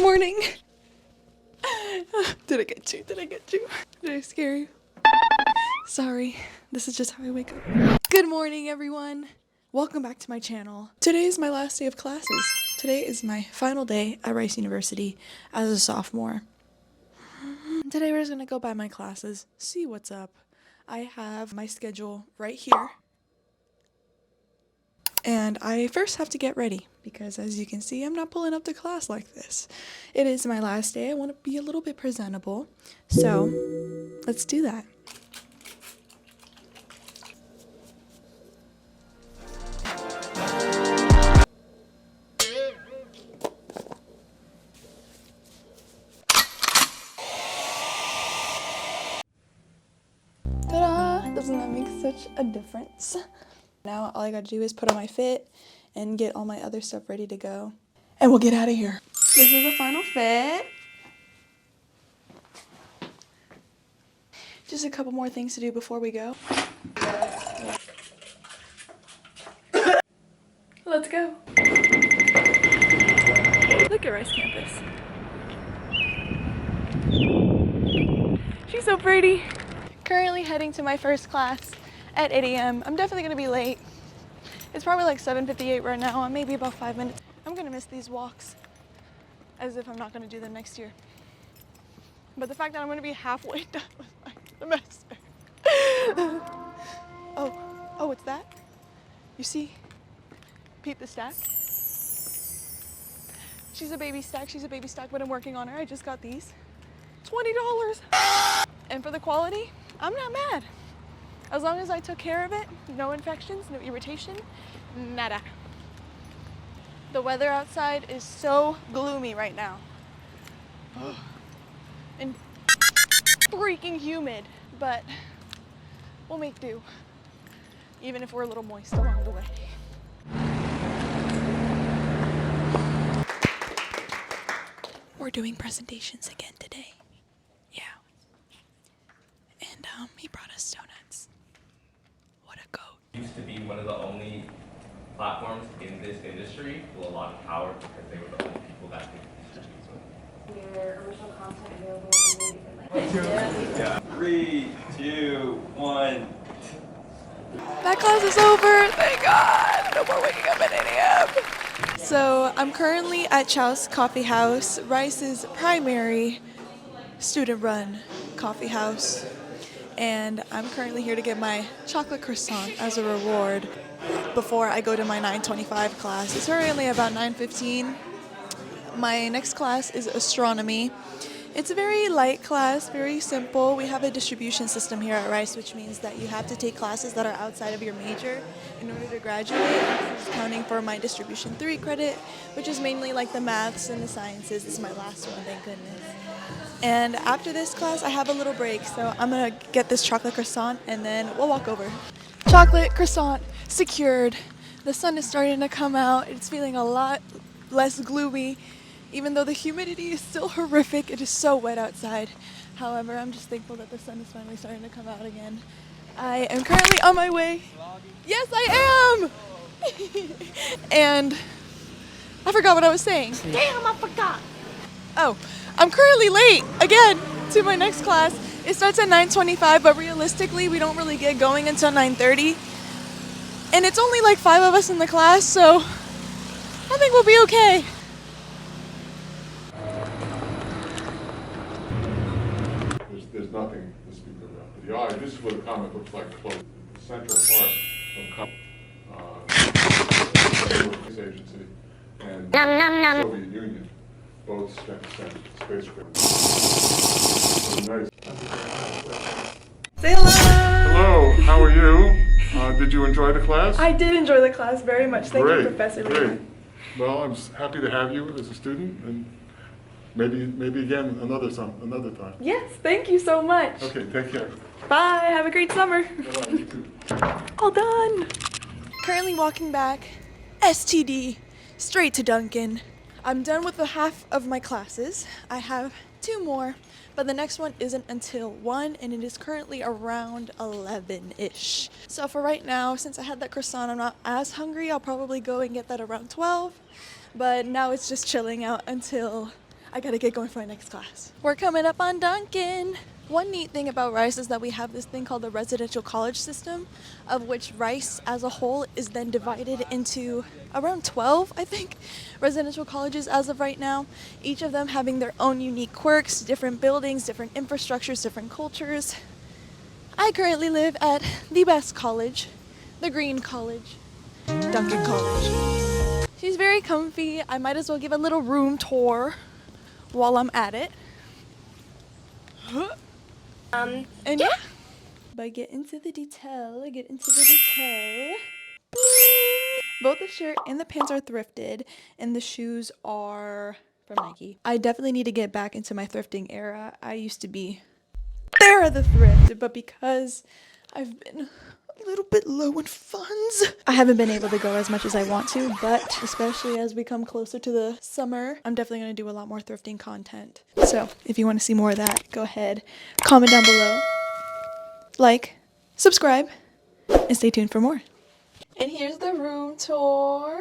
morning. Did I get you? Did I get you? Did I scare you? Sorry, this is just how I wake up. Good morning, everyone. Welcome back to my channel. Today is my last day of classes. Today is my final day at Rice University as a sophomore. Today we're just gonna go by my classes, see what's up. I have my schedule right here. And I first have to get ready because, as you can see, I'm not pulling up to class like this. It is my last day. I want to be a little bit presentable. So let's do that. Ta-da! Doesn't that make such a difference? Now all I gotta do is put on my fit and get all my other stuff ready to go. And we'll get out of here. This is the final fit. Just a couple more things to do before we go. Let's go. Look at Rice Campus. She's so pretty. Currently heading to my first class at 8 a.m. I'm definitely gonna be late. It's probably like 7:58 right now, maybe about 5 minutes. I'm gonna miss these walks as if I'm not gonna do them next year. But the fact that I'm gonna be halfway done with my semester. Oh, it's that? You see? Peep the stack. She's a baby stack, but I'm working on her. I just got these. $20. And for the quality, I'm not mad. As long as I took care of it, no infections, no irritation, nada. The weather outside is so gloomy right now. And freaking humid, but we'll make do, even if we're a little moist along the way. We're doing presentations again today. Yeah. And he brought us donuts. What a goat. Used to be one of the only platforms in this industry with a lot of power because they were the only people that could distribute it. Your original content available immediately. Yeah. 3, 2, 1. That class is over, thank God. No more waking up at 8 a.m. So I'm currently at Chow's Coffee House, Rice's primary student-run coffee house. And I'm currently here to get my chocolate croissant as a reward before I go to my 9:25 class. It's currently about 9:15. My next class is astronomy. It's a very light class, very simple. We have a distribution system here at Rice, which means that you have to take classes that are outside of your major in order to graduate. This is accounting for my distribution 3 credit, which is mainly like the maths and the sciences. This is my last one, thank goodness. And after this class, I have a little break, so I'm gonna get this chocolate croissant and then we'll walk over. Chocolate croissant secured. The sun is starting to come out. It's feeling a lot less gloomy. Even though the humidity is still horrific, it is so wet outside. However, I'm just thankful that the sun is finally starting to come out again. I am currently on my way. Yes, I am! And I forgot what I was saying. Damn, I forgot. Oh, I'm currently late again to my next class. It starts at 9:25, but realistically, we don't really get going until 9:30. And it's only like 5 of us in the class, so I think we'll be okay. There's nothing to speak of. The eye, this is what the comet looks like close. The central part of Space Agency and Soviet Union both sent spacecraft. Nice. Say hello! Hello, how are you? Did you enjoy the class? I did enjoy the class very much. Thank you, Great, Professor great. Lee. Well, I'm happy to have you as a student, and maybe again another time. Yes, thank you so much. Okay, take care. Bye, have a great summer. Bye-bye, you too. All done. Currently walking back, STD, straight to Duncan. I'm done with the half of my classes. I have 2 more, but the next one isn't until 1, and it is currently around 11-ish. So for right now, since I had that croissant, I'm not as hungry. I'll probably go and get that around 12, but now it's just chilling out until I gotta get going for my next class. We're coming up on Duncan. One neat thing about Rice is that we have this thing called the residential college system, of which Rice as a whole is then divided into around 12, I think, residential colleges as of right now, each of them having their own unique quirks, different buildings, different infrastructures, different cultures. I currently live at the best college, the Green College, Duncan College. She's very comfy. I might as well give a little room tour while I'm at it. And yeah. But get into the detail. Both the shirt and the pants are thrifted, and the shoes are from Nike. I definitely need to get back into my thrifting era. I used to be there at the thrift, but because I've been a little bit low on funds, I haven't been able to go as much as I want to, but especially as we come closer to the summer, I'm definitely going to do a lot more thrifting content. So if you want to see more of that, go ahead, comment down below, like, subscribe, and stay tuned for more. And here's the room tour.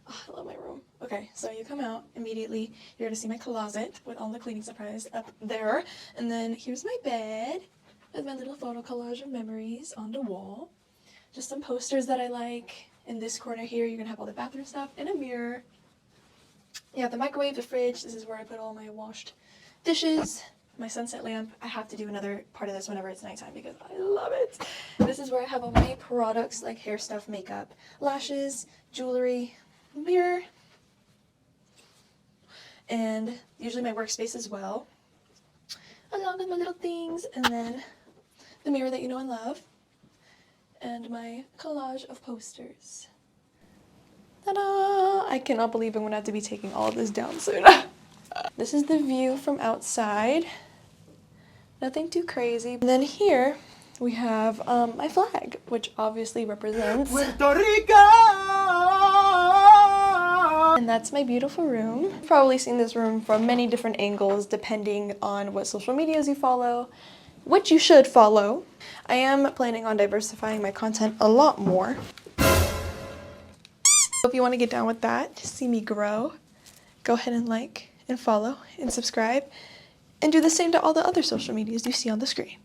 Oh, I love my room. Okay, so you come out immediately, you're going to see my closet with all the cleaning supplies up there, and then here's my bed with my little photo collage of memories on the wall. Just some posters that I like. In this corner here, you're gonna have all the bathroom stuff and a mirror. You have the microwave, the fridge. This is where I put all my washed dishes, my sunset lamp. I have to do another part of this whenever it's nighttime because I love it. This is where I have all my products like hair stuff, makeup, lashes, jewelry, mirror, and usually my workspace as well, along with my little things, and then the mirror that you know and love, and my collage of posters. Ta-da! I cannot believe I'm gonna have to be taking all of this down soon. This is the view from outside. Nothing too crazy. And then here we have my flag, which obviously represents Puerto Rico! And that's my beautiful room. You've probably seen this room from many different angles depending on what social medias you follow, which you should follow. I am planning on diversifying my content a lot more. If you want to get down with that, see me grow, go ahead and like and follow and subscribe, and do the same to all the other social medias you see on the screen.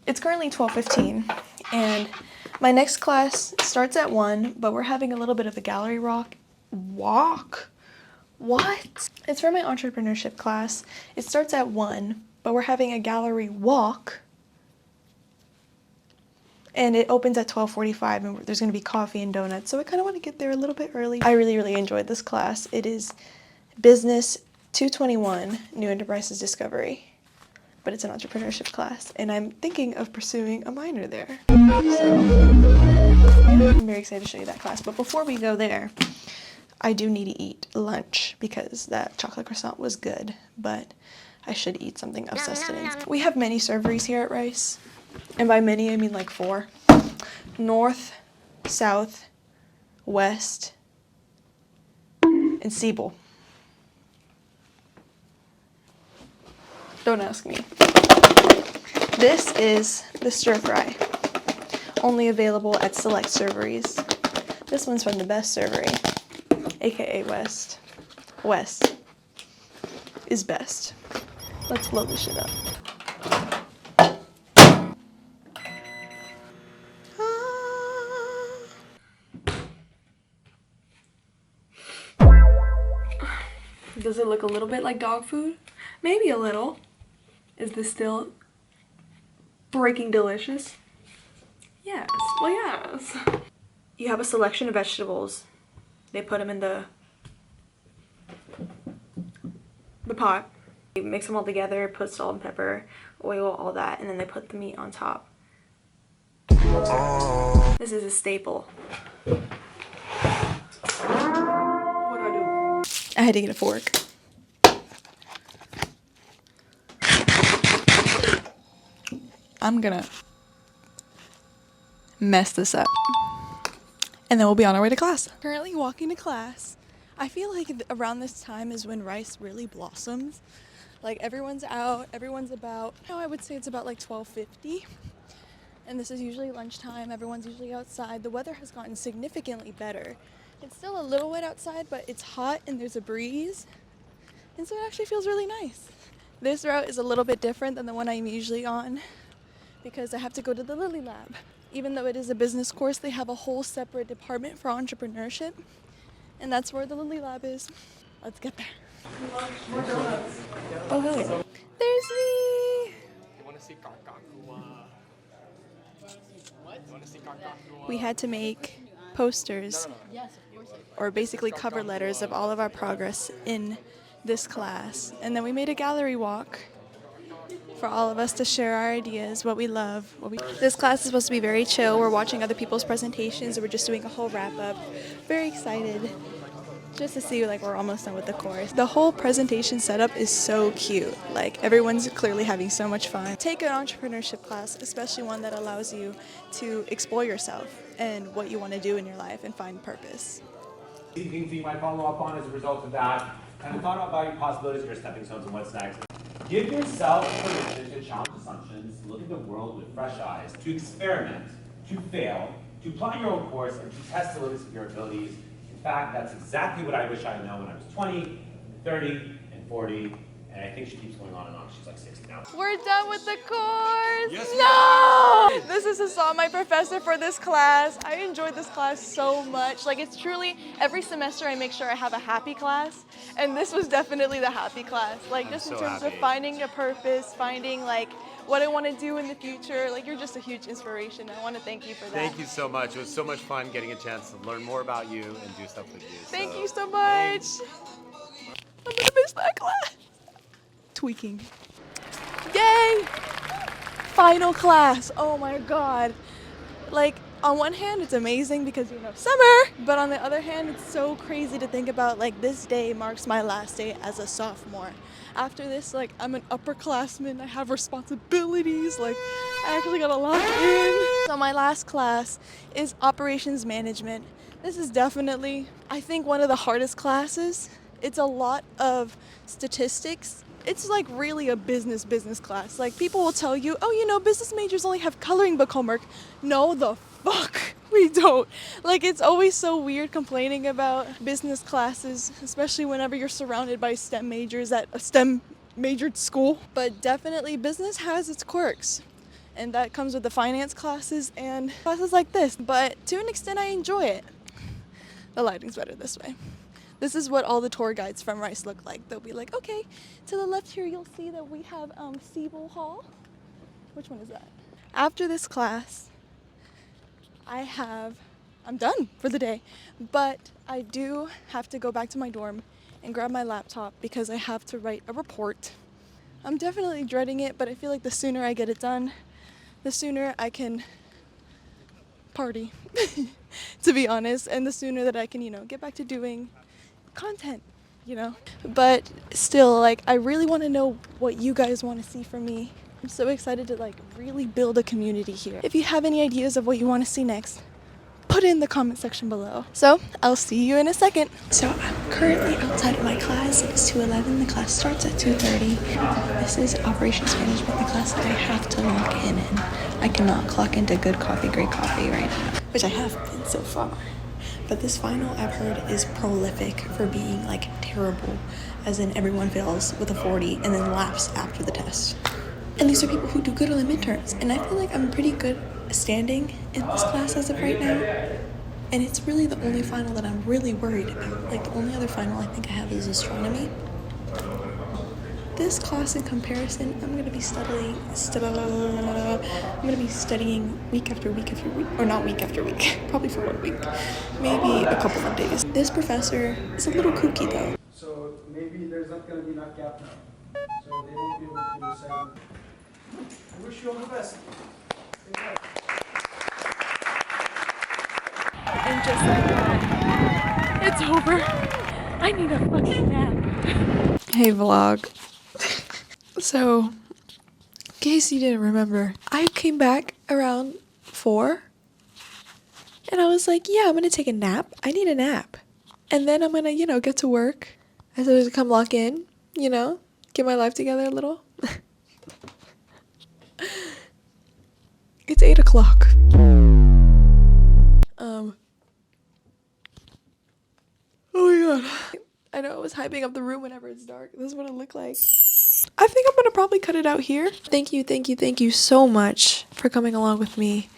It's currently 12:15, and my next class starts at 1, but we're having a little bit of a gallery walk. What? It's for my entrepreneurship class. It starts at 1, but we're having a gallery walk. And it opens at 12:45, and there's going to be coffee and donuts, so I kind of want to get there a little bit early. I really enjoyed this class. It is Business 221, New Enterprises Discovery, but it's an entrepreneurship class, and I'm thinking of pursuing a minor there. So I'm very excited to show you that class, but before we go there, I do need to eat lunch because that chocolate croissant was good, but I should eat something of sustenance. We have many serveries here at Rice, and by many I mean like 4. North, South, West, and Siebel. Don't ask me. This is the stir fry, only available at select serveries. This one's from the best servery, aka West. West is best. Let's blow this shit up. Does it look a little bit like dog food? Maybe a little. Is this still freaking delicious? Yes. Well, yes. You have a selection of vegetables. They put them in the pot. You mix them all together, put salt and pepper, oil, all that, and then they put the meat on top. This is a staple. What do I do? I had to get a fork. I'm gonna mess this up, and then we'll be on our way to class. Currently walking to class. I feel like around this time is when Rice really blossoms. Like everyone's out, everyone's about, I would say it's about like 12:50. And this is usually lunchtime, everyone's usually outside. The weather has gotten significantly better It's still a little wet outside, but it's hot and there's a breeze. And so it actually feels really nice. This route is a little bit different than the one I'm usually on because I have to go to the Lily Lab. Even though it is a business course, they have a whole separate department for entrepreneurship. And that's where the Lily Lab is. Let's get there. Oh, hey. There's me! You want to see Kakakua? What? You want to see Kakakua? We had to make posters, or basically cover letters of all of our progress in this class. And then we made a gallery walk for all of us to share our ideas, what we love. This class is supposed to be very chill. We're watching other people's presentations. We're just doing a whole wrap-up. Very excited just to see like we're almost done with the course. The whole presentation setup is so cute. Like everyone's clearly having so much fun. Take an entrepreneurship class, especially one that allows you to explore yourself and what you want to do in your life and find purpose. Things that you might follow up on as a result of that. Kind of thought about your possibilities, your stepping stones, and what's next. Give yourself permission to challenge assumptions, look at the world with fresh eyes, to experiment, to fail, to plot your own course, and to test the limits of your abilities. In fact, that's exactly what I wish I had known when I was 20, 30, and 40, and I think she keeps going on and on. She's like 60 now. We're done with the course! Yes, no! This is Hassan, my professor for this class. I enjoyed this class so much. Like it's truly, every semester I make sure I have a happy class, and this was definitely the happy class. Like just in terms of finding a purpose, finding like what I want to do in the future. Like you're just a huge inspiration. I want to thank you for that. Thank you so much. It was so much fun getting a chance to learn more about you and do stuff with you. Thank you so much. I'm gonna miss that class. Tweaking. Yay! Final class. Oh my god. Like on one hand it's amazing because you know summer, but on the other hand it's so crazy to think about like this day marks my last day as a sophomore. After this, like I'm an upperclassman, I have responsibilities, like I actually gotta lock in. So my last class is operations management. This is definitely, I think, one of the hardest classes. It's a lot of statistics. It's like really a business class. Like people will tell you, oh, you know, business majors only have coloring book homework. No, the fuck, we don't. Like it's always so weird complaining about business classes, especially whenever you're surrounded by STEM majors at a STEM majored school. But definitely business has its quirks. And that comes with the finance classes and classes like this. But to an extent, I enjoy it. The lighting's better this way. This is what all the tour guides from Rice look like. They'll be like, okay, to the left here, you'll see that we have Siebel Hall. Which one is that? After this class, I'm done for the day. But I do have to go back to my dorm and grab my laptop because I have to write a report. I'm definitely dreading it, but I feel like the sooner I get it done, the sooner I can party, to be honest, and the sooner that I can, you know, get back to doing content, you know. But still, like, I really want to know what you guys want to see from me. I'm so excited to like really build a community here. If you have any ideas of what you want to see next, put it in the comment section below. So I'll see you in a second. So I'm currently outside of my class. It's 2:11. The class starts at 2:30. This is operations management, the class that I have to lock in, and I cannot clock into good coffee, great coffee right now, which I have been so far. But this final, I've heard, is prolific for being like terrible, as in everyone fails with a 40 and then laughs after the test. And these are people who do good on the midterms, and I feel like I'm pretty good standing in this class as of right now. And it's really the only final that I'm really worried about. Like the only other final I think I have is astronomy. This class in comparison, I'm gonna be studying week after week after week, or not week after week, probably for 1 week, maybe a couple of days. This professor is a little kooky though. So maybe there's not gonna be enough gap now. So they won't be able to do the second. I wish you all the best. And just like that, it's over. I need a fucking nap. Hey vlog. So, in case you didn't remember, I came back around 4 and I was like, yeah, I'm gonna take a nap. I need a nap. And then I'm gonna, you know, get to work. I started to come lock in, you know, get my life together a little. It's 8 o'clock. god. I know I was hyping up the room whenever it's dark. This is what it looked like. I think I'm gonna probably cut it out here. Thank you so much for coming along with me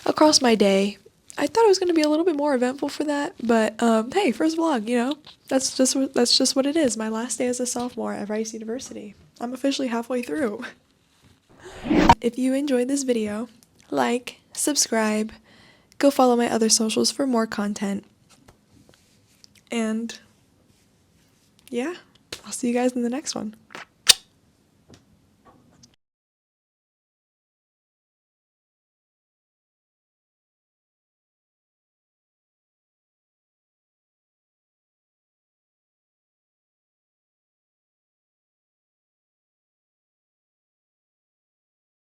across my day. I thought it was gonna be a little bit more eventful for that, but hey, first vlog, you know, that's just what it is. My last day as a sophomore at Rice University. I'm officially halfway through. If you enjoyed this video, like, subscribe, go follow my other socials for more content, and yeah, I'll see you guys in the next one.